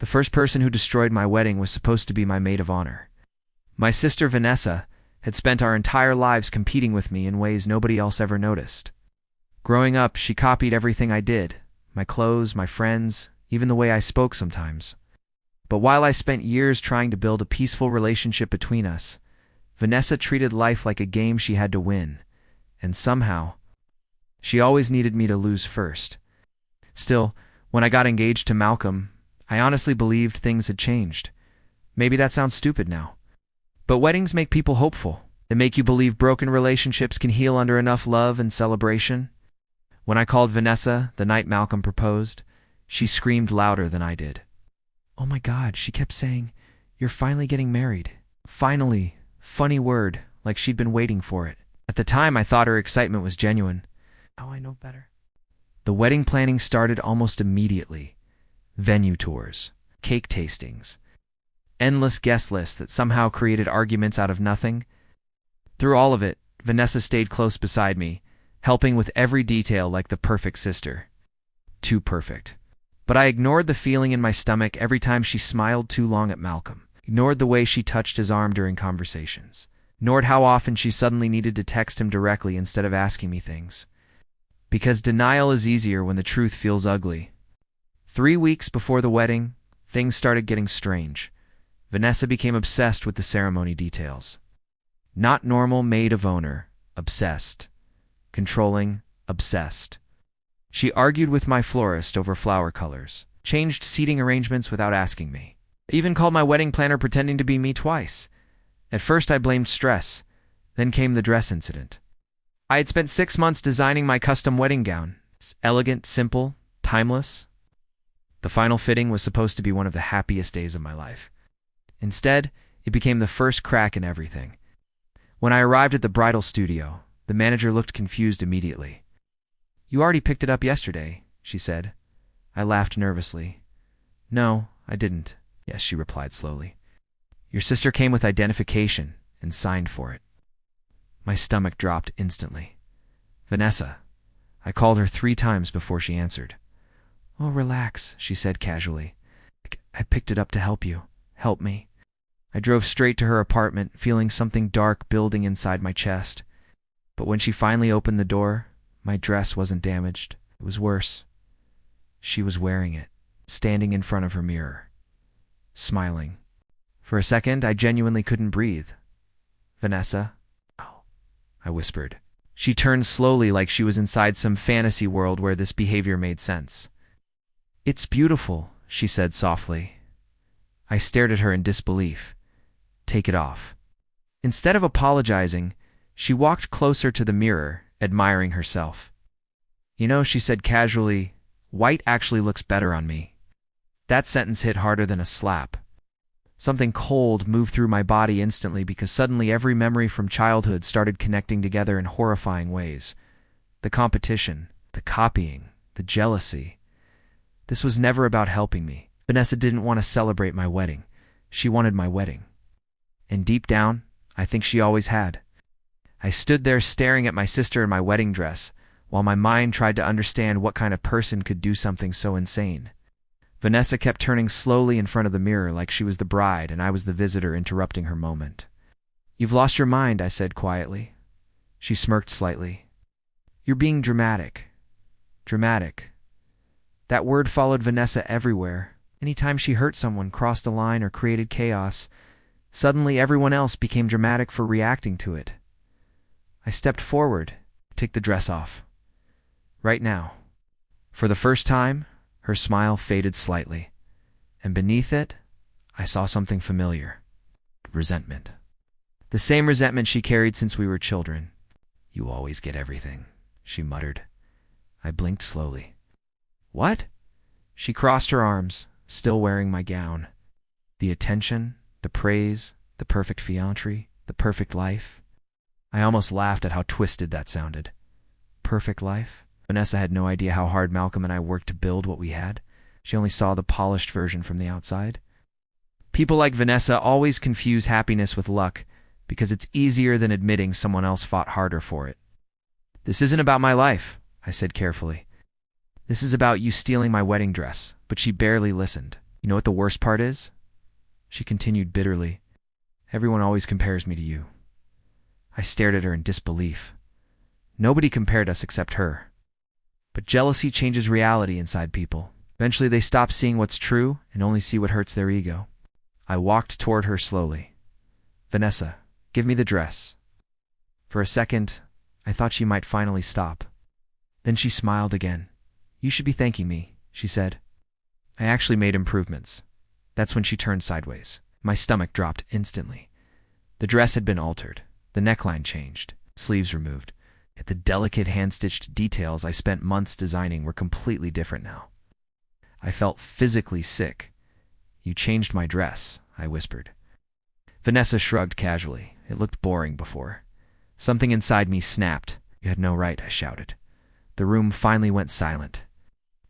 The first person who destroyed my wedding was supposed to be my maid of honor. My sister Vanessa had spent our entire lives competing with me in ways nobody else ever noticed. Growing up, she copied everything I did, my clothes, my friends, even the way I spoke sometimes. But while I spent years trying to build a peaceful relationship between us, Vanessa treated life like a game she had to win, and somehow, she always needed me to lose first. Still, when I got engaged to Malcolm, I honestly believed things had changed. Maybe that sounds stupid now. But weddings make people hopeful. They make you believe broken relationships can heal under enough love and celebration. When I called Vanessa the night Malcolm proposed, she screamed louder than I did. "Oh my God," she kept saying, "you're finally getting married." Finally, funny word, like she'd been waiting for it. At the time, I thought her excitement was genuine. Now I know better. The wedding planning started almost immediately. Venue tours, cake tastings, endless guest lists that somehow created arguments out of nothing. Through all of it, Vanessa stayed close beside me, helping with every detail like the perfect sister. Too perfect. But I ignored the feeling in my stomach every time she smiled too long at Malcolm, ignored the way she touched his arm during conversations, ignored how often she suddenly needed to text him directly instead of asking me things. Because denial is easier when the truth feels ugly. 3 weeks before the wedding, things started getting strange. Vanessa became obsessed with the ceremony details. Not normal maid of honor, obsessed. Controlling, obsessed. She argued with my florist over flower colors, changed seating arrangements without asking me, even called my wedding planner pretending to be me twice. At first I blamed stress, then came the dress incident. I had spent 6 months designing my custom wedding gown. It's elegant, simple, timeless. The final fitting was supposed to be one of the happiest days of my life. Instead, it became the first crack in everything. When I arrived at the bridal studio, the manager looked confused immediately. "You already picked it up yesterday," she said. I laughed nervously. "No, I didn't." "Yes," she replied slowly. "Your sister came with identification and signed for it." My stomach dropped instantly. "Vanessa." I called her 3 times before she answered. "Oh, relax," she said casually. "I picked it up to help you. Help me." I drove straight to her apartment, feeling something dark building inside my chest. But when she finally opened the door, my dress wasn't damaged. It was worse. She was wearing it, standing in front of her mirror, smiling. For a second, I genuinely couldn't breathe. "Vanessa?" "Oh," I whispered. She turned slowly like she was inside some fantasy world where this behavior made sense. "It's beautiful," she said softly. I stared at her in disbelief. "Take it off." Instead of apologizing, she walked closer to the mirror, admiring herself. "You know," she said casually, "white actually looks better on me." That sentence hit harder than a slap. Something cold moved through my body instantly because suddenly every memory from childhood started connecting together in horrifying ways. The competition, the copying, the jealousy. This was never about helping me. Vanessa didn't want to celebrate my wedding. She wanted my wedding. And deep down, I think she always had. I stood there staring at my sister in my wedding dress, while my mind tried to understand what kind of person could do something so insane. Vanessa kept turning slowly in front of the mirror like she was the bride and I was the visitor interrupting her moment. "You've lost your mind," I said quietly. She smirked slightly. "You're being dramatic." Dramatic. That word followed Vanessa everywhere. Anytime she hurt someone, crossed a line, or created chaos, suddenly everyone else became dramatic for reacting to it. I stepped forward, "Take the dress off. Right now." For the first time, her smile faded slightly, and beneath it, I saw something familiar. Resentment. The same resentment she carried since we were children. "You always get everything," she muttered. I blinked slowly. "What?" She crossed her arms, still wearing my gown. The attention, the praise, the perfect fiancé, the perfect life. I almost laughed at how twisted that sounded. Perfect life? Vanessa had no idea how hard Malcolm and I worked to build what we had. She only saw the polished version from the outside. People like Vanessa always confuse happiness with luck because it's easier than admitting someone else fought harder for it. "This isn't about my life," I said carefully. "This is about you stealing my wedding dress," but she barely listened. You know what the worst part is? She continued bitterly. Everyone always compares me to you. I stared at her in disbelief. Nobody compared us except her. But jealousy changes reality inside people. Eventually they stop seeing what's true and only see what hurts their ego. I walked toward her slowly. Vanessa, give me the dress. For a second, I thought she might finally stop. Then she smiled again. You should be thanking me, she said. I actually made improvements. That's when she turned sideways. My stomach dropped instantly. The dress had been altered. The neckline changed, sleeves removed. Yet the delicate hand-stitched details I spent months designing were completely different now. I felt physically sick. You changed my dress, I whispered. Vanessa shrugged casually. It looked boring before. Something inside me snapped. You had no right, I shouted. The room finally went silent.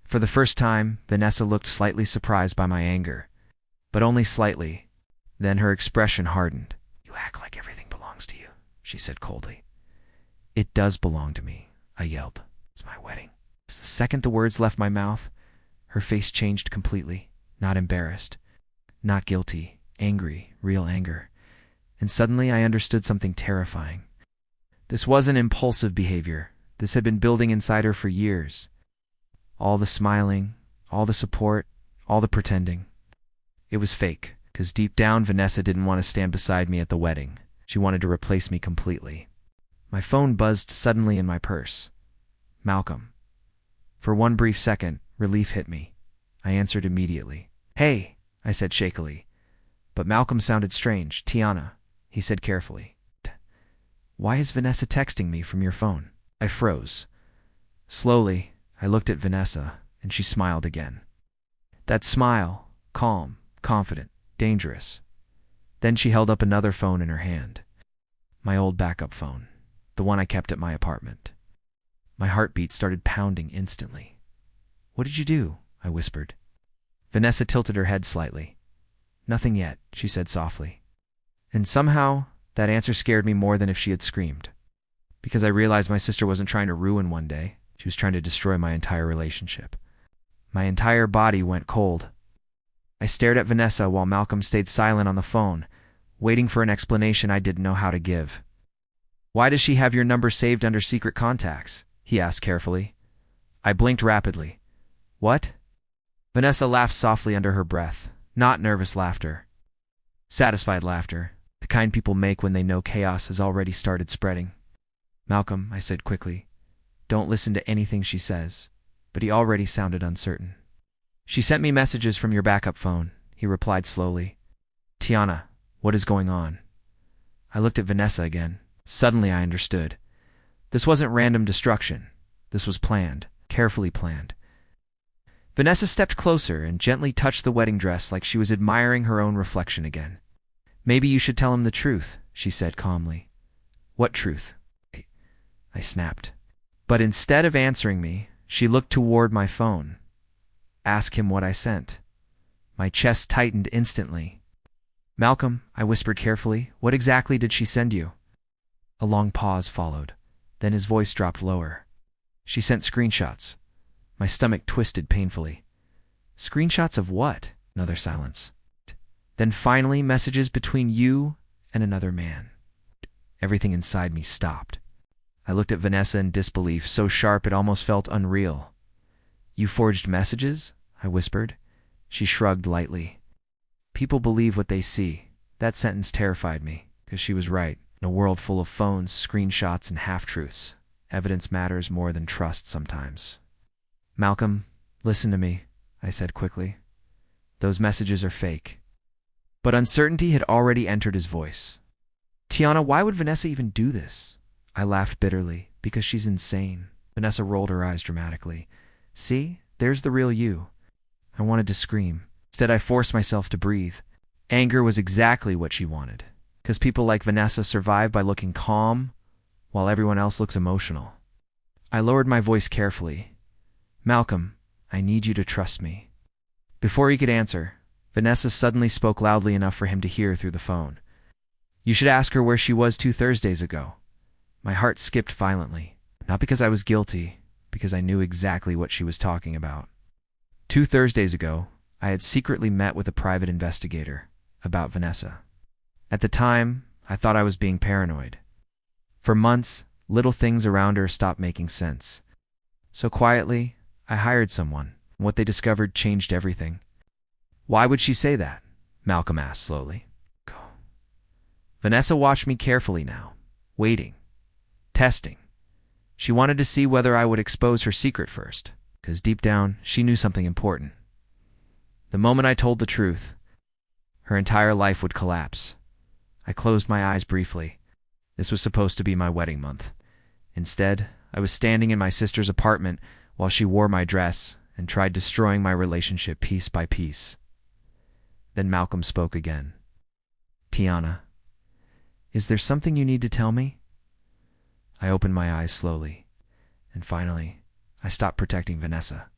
For the first time, Vanessa looked slightly surprised by my anger. But only slightly. Then her expression hardened. You act like everything belongs to you, she said coldly. It does belong to me, I yelled. It's my wedding. The second the words left my mouth, her face changed completely. Not embarrassed. Not guilty. Angry. Real anger. And suddenly I understood something terrifying. This wasn't impulsive behavior. This had been building inside her for years. All the smiling, all the support, all the pretending. It was fake, because deep down Vanessa didn't want to stand beside me at the wedding. She wanted to replace me completely. My phone buzzed suddenly in my purse. Malcolm. For one brief second, relief hit me. I answered immediately. Hey, I said shakily. But Malcolm sounded strange. Tiana, he said carefully. Why is Vanessa texting me from your phone? I froze. Slowly, I looked at Vanessa, and she smiled again. That smile, calm, confident, dangerous. Then she held up another phone in her hand. My old backup phone, the one I kept at my apartment. My heartbeat started pounding instantly. What did you do? I whispered. Vanessa tilted her head slightly. Nothing yet, she said softly. And somehow, that answer scared me more than if she had screamed. Because I realized my sister wasn't trying to ruin one day. She was trying to destroy my entire relationship. My entire body went cold. I stared at Vanessa while Malcolm stayed silent on the phone, waiting for an explanation I didn't know how to give. Why does she have your number saved under secret contacts? He asked carefully. I blinked rapidly. What? Vanessa laughed softly under her breath, not nervous laughter. Satisfied laughter, the kind people make when they know chaos has already started spreading. Malcolm, I said quickly, don't listen to anything she says, but he already sounded uncertain. She sent me messages from your backup phone, he replied slowly. Tiana, what is going on? I looked at Vanessa again. Suddenly I understood. This wasn't random destruction. This was planned, carefully planned. Vanessa stepped closer and gently touched the wedding dress like she was admiring her own reflection again. Maybe you should tell him the truth, she said calmly. What truth? I snapped. But instead of answering me, she looked toward my phone. Ask him what I sent. My chest tightened instantly. Malcolm, I whispered carefully, what exactly did she send you? A long pause followed. Then his voice dropped lower. She sent screenshots. My stomach twisted painfully. Screenshots of what? Another silence. Then finally messages between you and another man. Everything inside me stopped. I looked at Vanessa in disbelief, so sharp it almost felt unreal. You forged messages? I whispered. She shrugged lightly. People believe what they see. That sentence terrified me, because she was right. In a world full of phones, screenshots, and half-truths, evidence matters more than trust sometimes. Malcolm, listen to me, I said quickly. Those messages are fake. But uncertainty had already entered his voice. Tiana, why would Vanessa even do this? I laughed bitterly, because she's insane. Vanessa rolled her eyes dramatically. See, there's the real you. I wanted to scream. Instead, I forced myself to breathe. Anger was exactly what she wanted, because people like Vanessa survive by looking calm, while everyone else looks emotional. I lowered my voice carefully. Malcolm, I need you to trust me. Before he could answer, Vanessa suddenly spoke loudly enough for him to hear through the phone. You should ask her where she was 2 Thursdays ago. My heart skipped violently, not because I was guilty, because I knew exactly what she was talking about. 2 Thursdays ago, I had secretly met with a private investigator about Vanessa. At the time, I thought I was being paranoid. For months, little things around her stopped making sense. So quietly, I hired someone. What they discovered changed everything. Why would she say that? Malcolm asked slowly. Vanessa watched me carefully now, waiting, testing. She wanted to see whether I would expose her secret first, because deep down, she knew something important. The moment I told the truth, her entire life would collapse. I closed my eyes briefly. This was supposed to be my wedding month. Instead, I was standing in my sister's apartment while she wore my dress and tried destroying my relationship piece by piece. Then Malcolm spoke again. Tiana, is there something you need to tell me? I opened my eyes slowly, and finally, I stopped protecting Vanessa.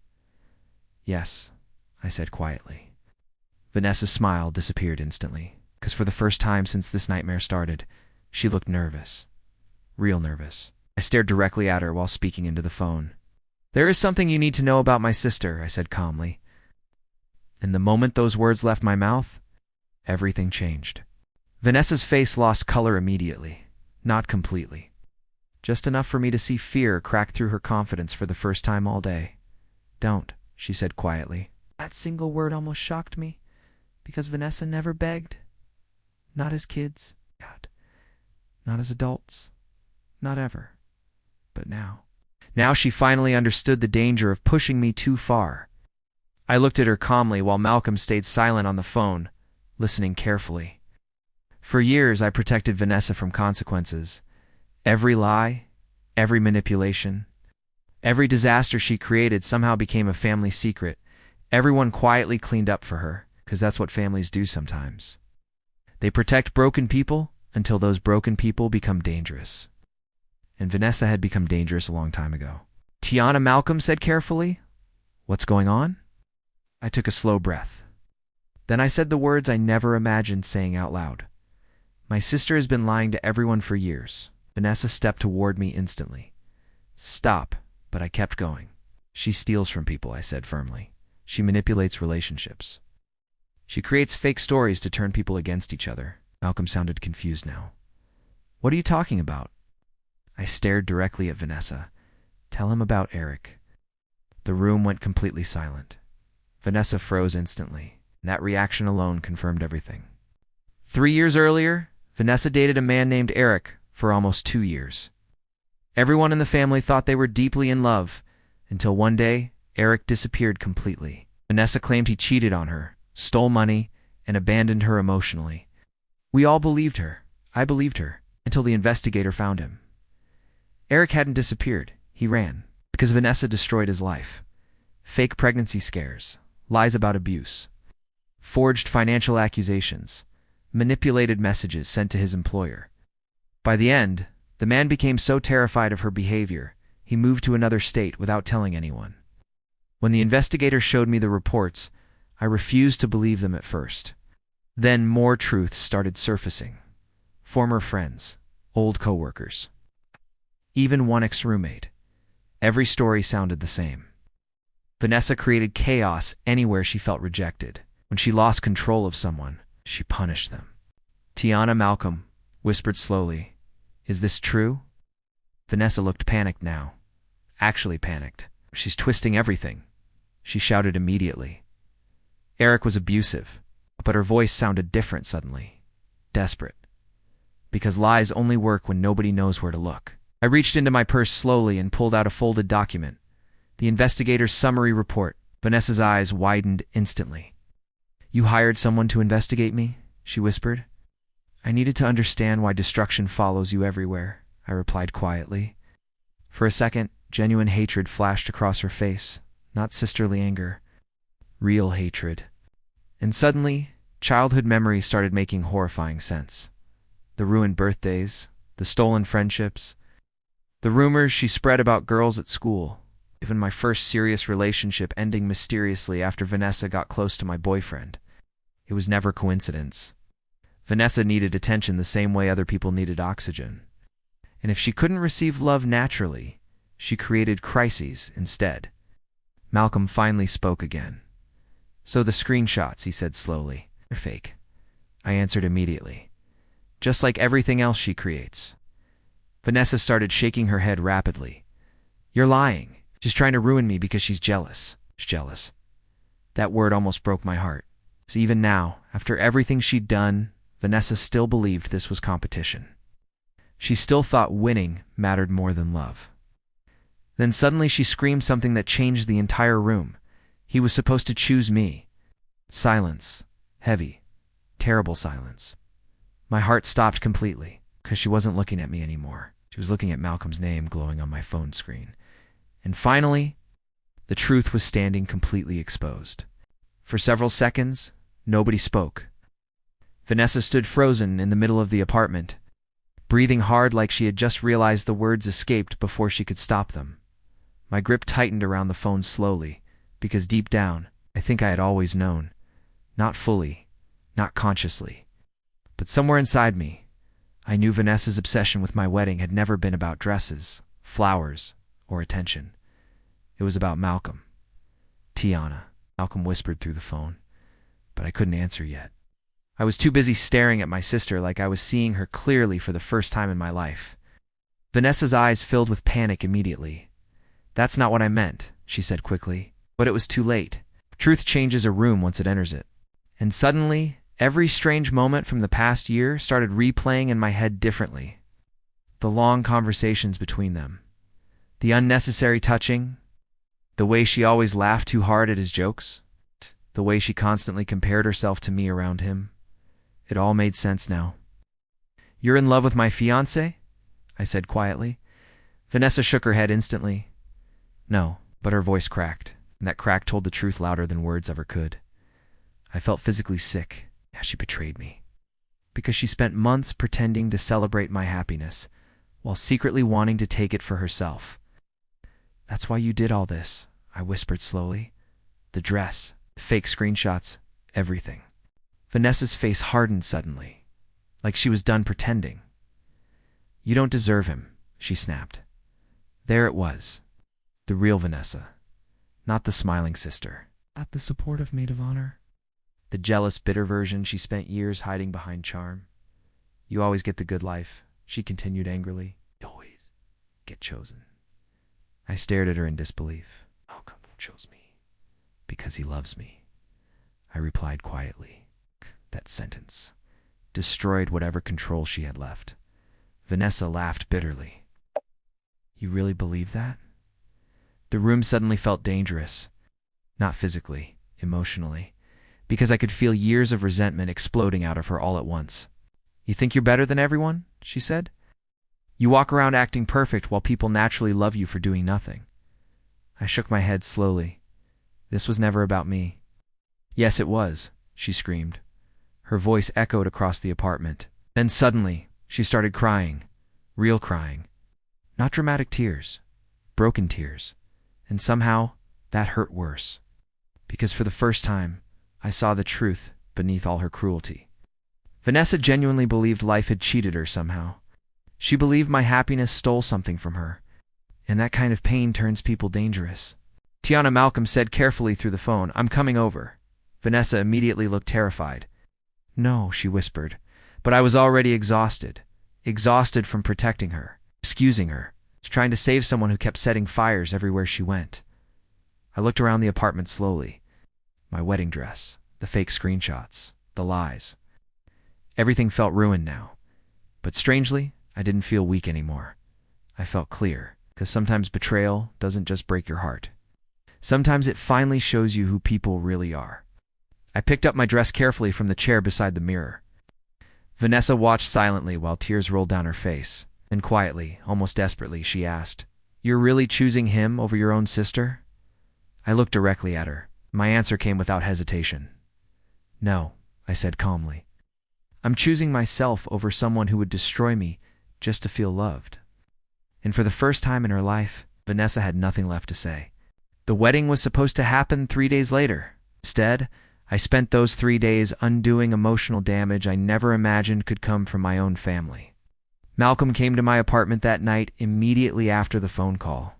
Yes, I said quietly. Vanessa's smile disappeared instantly, because for the first time since this nightmare started, she looked nervous. Real nervous. I stared directly at her while speaking into the phone. There is something you need to know about my sister, I said calmly. And the moment those words left my mouth, everything changed. Vanessa's face lost color immediately, not completely. Just enough for me to see fear crack through her confidence for the first time all day. Don't, she said quietly. That single word almost shocked me, because Vanessa never begged. Not as kids, God. Not as adults. Not ever. But now. Now she finally understood the danger of pushing me too far. I looked at her calmly while Malcolm stayed silent on the phone, listening carefully. For years, I protected Vanessa from consequences. Every lie, every manipulation, every disaster she created somehow became a family secret. Everyone quietly cleaned up for her, because that's what families do sometimes. They protect broken people until those broken people become dangerous. And Vanessa had become dangerous a long time ago. Tiana, Malcolm said carefully. What's going on? I took a slow breath. Then I said the words I never imagined saying out loud. My sister has been lying to everyone for years. Vanessa stepped toward me instantly. Stop, but I kept going. She steals from people, I said firmly. She manipulates relationships. She creates fake stories to turn people against each other. Malcolm sounded confused now. What are you talking about? I stared directly at Vanessa. Tell him about Eric. The room went completely silent. Vanessa froze instantly. That reaction alone confirmed everything. 3 years earlier, Vanessa dated a man named Eric for almost 2 years. Everyone in the family thought they were deeply in love, until one day, Eric disappeared completely. Vanessa claimed he cheated on her, stole money, and abandoned her emotionally. We all believed her. I believed her, until the investigator found him. Eric hadn't disappeared. He ran, because Vanessa destroyed his life. Fake pregnancy scares, lies about abuse, forged financial accusations, manipulated messages sent to his employer. By the end, the man became so terrified of her behavior, he moved to another state without telling anyone. When the investigator showed me the reports, I refused to believe them at first. Then more truths started surfacing. Former friends, old coworkers, even one ex-roommate. Every story sounded the same. Vanessa created chaos anywhere she felt rejected. When she lost control of someone, she punished them. Tiana, Malcolm whispered slowly, Is this true? Vanessa looked panicked now. Actually panicked. She's twisting everything. She shouted immediately. Eric was abusive, but her voice sounded different suddenly. Desperate. Because lies only work when nobody knows where to look. I reached into my purse slowly and pulled out a folded document. The investigator's summary report. Vanessa's eyes widened instantly. You hired someone to investigate me? She whispered. I needed to understand why destruction follows you everywhere, I replied quietly. For a second, genuine hatred flashed across her face, not sisterly anger. Real hatred. And suddenly, childhood memories started making horrifying sense. The ruined birthdays, the stolen friendships, the rumors she spread about girls at school, even my first serious relationship ending mysteriously after Vanessa got close to my boyfriend. It was never coincidence. Vanessa needed attention the same way other people needed oxygen. And if she couldn't receive love naturally, she created crises instead. Malcolm finally spoke again. So the screenshots, he said slowly. They're fake. I answered immediately. Just like everything else she creates. Vanessa started shaking her head rapidly. You're lying. She's trying to ruin me because she's jealous. She's jealous. That word almost broke my heart. So even now, after everything she'd done, Vanessa still believed this was competition. She still thought winning mattered more than love. Then suddenly she screamed something that changed the entire room. He was supposed to choose me. Silence. Heavy. Terrible silence. My heart stopped completely, because she wasn't looking at me anymore. She was looking at Malcolm's name glowing on my phone screen. And finally, the truth was standing completely exposed. For several seconds, nobody spoke. Vanessa stood frozen in the middle of the apartment, breathing hard like she had just realized the words escaped before she could stop them. My grip tightened around the phone slowly, because deep down, I think I had always known. Not fully, not consciously. But somewhere inside me, I knew Vanessa's obsession with my wedding had never been about dresses, flowers, or attention. It was about Malcolm. Tiana, Malcolm whispered through the phone, but I couldn't answer yet. I was too busy staring at my sister like I was seeing her clearly for the first time in my life. Vanessa's eyes filled with panic immediately. That's not what I meant, she said quickly, but it was too late. Truth changes a room once it enters it. And suddenly, every strange moment from the past year started replaying in my head differently. The long conversations between them. The unnecessary touching. The way she always laughed too hard at his jokes. The way she constantly compared herself to me around him. It all made sense now. You're in love with my fiancé? I said quietly. Vanessa shook her head instantly. No, but her voice cracked, and that crack told the truth louder than words ever could. I felt physically sick. Yeah, she betrayed me. Because she spent months pretending to celebrate my happiness, while secretly wanting to take it for herself. That's why you did all this, I whispered slowly. The dress, the fake screenshots, everything. Vanessa's face hardened suddenly, like she was done pretending. You don't deserve him, she snapped. There it was. The real Vanessa. Not the smiling sister. Not the supportive maid of honor. The jealous, bitter version she spent years hiding behind charm. You always get the good life, she continued angrily. You always get chosen. I stared at her in disbelief. Malcolm chose me. Because he loves me. I replied quietly. That sentence destroyed whatever control she had left. Vanessa laughed bitterly. You really believe that? The room suddenly felt dangerous. Not physically, emotionally, because I could feel years of resentment exploding out of her all at once. You think you're better than everyone? She said. You walk around acting perfect while people naturally love you for doing nothing. I shook my head slowly. This was never about me. Yes, it was, she screamed. Her voice echoed across the apartment. Then suddenly, she started crying. Real crying. Not dramatic tears. Broken tears. And somehow, that hurt worse. Because for the first time, I saw the truth beneath all her cruelty. Vanessa genuinely believed life had cheated her somehow. She believed my happiness stole something from her. And that kind of pain turns people dangerous. Tiana, Malcolm said carefully through the phone, I'm coming over. Vanessa immediately looked terrified. No, she whispered, but I was already exhausted. Exhausted from protecting her, excusing her, trying to save someone who kept setting fires everywhere she went. I looked around the apartment slowly. My wedding dress, the fake screenshots, the lies. Everything felt ruined now. But strangely, I didn't feel weak anymore. I felt clear, because sometimes betrayal doesn't just break your heart. Sometimes it finally shows you who people really are. I picked up my dress carefully from the chair beside the mirror. Vanessa watched silently while tears rolled down her face. Then quietly, almost desperately, she asked, You're really choosing him over your own sister? I looked directly at her. My answer came without hesitation. No, I said calmly. I'm choosing myself over someone who would destroy me just to feel loved. And for the first time in her life, Vanessa had nothing left to say. The wedding was supposed to happen 3 days later. Instead, I spent those 3 days undoing emotional damage I never imagined could come from my own family. Malcolm came to my apartment that night immediately after the phone call.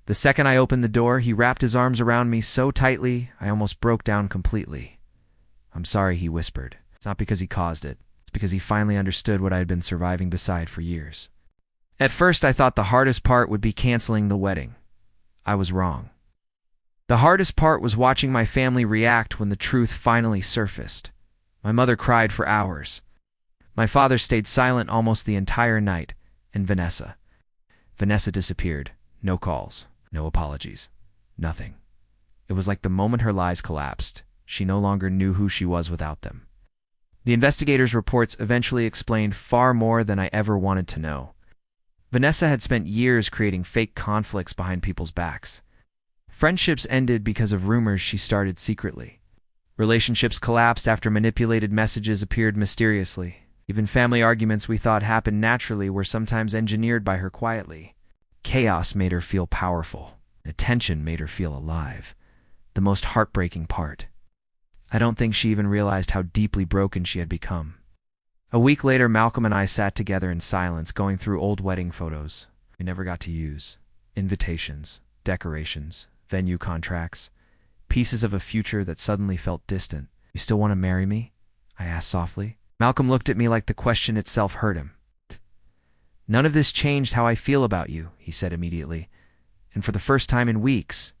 The second I opened the door, he wrapped his arms around me so tightly, I almost broke down completely. "I'm sorry," he whispered. "It's not because he caused it. It's because he finally understood what I had been surviving beside for years." At first, I thought the hardest part would be canceling the wedding. I was wrong. The hardest part was watching my family react when the truth finally surfaced. My mother cried for hours. My father stayed silent almost the entire night, and Vanessa disappeared. No calls, no apologies, nothing. It was like the moment her lies collapsed, she no longer knew who she was without them. The investigators' reports eventually explained far more than I ever wanted to know. Vanessa had spent years creating fake conflicts behind people's backs. Friendships ended because of rumors she started secretly. Relationships collapsed after manipulated messages appeared mysteriously. Even family arguments we thought happened naturally were sometimes engineered by her quietly. Chaos made her feel powerful. Attention made her feel alive. The most heartbreaking part. I don't think she even realized how deeply broken she had become. A week later, Malcolm and I sat together in silence, going through old wedding photos we never got to use. Invitations, decorations, venue contracts, pieces of a future that suddenly felt distant. "You still want to marry me?" I asked softly. Malcolm looked at me like the question itself hurt him. "None of this changed how I feel about you," he said immediately. And for the first time in weeks,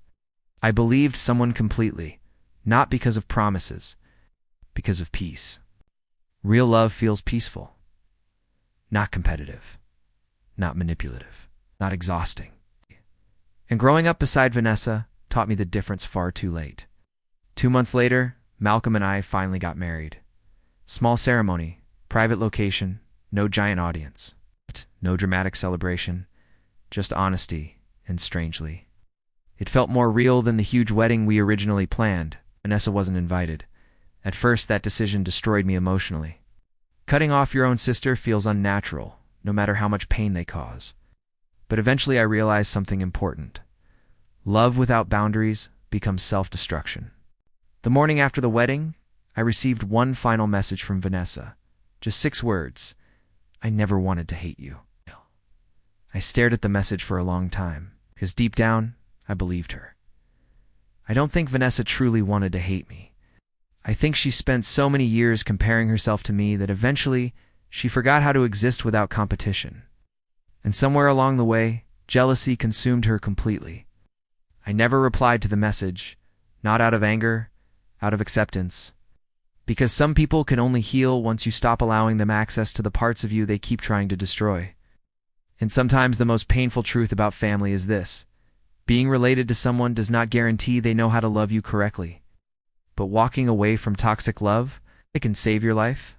I believed someone completely, not because of promises, because of peace. Real love feels peaceful, not competitive, not manipulative, not exhausting. And growing up beside Vanessa taught me the difference far too late. 2 months later, Malcolm and I finally got married. Small ceremony, private location, no giant audience, no dramatic celebration, just honesty, and strangely, it felt more real than the huge wedding we originally planned. Vanessa wasn't invited. At first, that decision destroyed me emotionally. Cutting off your own sister feels unnatural, no matter how much pain they cause. But eventually I realized something important. Love without boundaries becomes self-destruction. The morning after the wedding, I received one final message from Vanessa. Just 6 words. "I never wanted to hate you." I stared at the message for a long time, because deep down, I believed her. I don't think Vanessa truly wanted to hate me. I think she spent so many years comparing herself to me that eventually she forgot how to exist without competition. And somewhere along the way, jealousy consumed her completely. I never replied to the message, not out of anger, out of acceptance. Because some people can only heal once you stop allowing them access to the parts of you they keep trying to destroy. And sometimes the most painful truth about family is this: being related to someone does not guarantee they know how to love you correctly. But walking away from toxic love, it can save your life.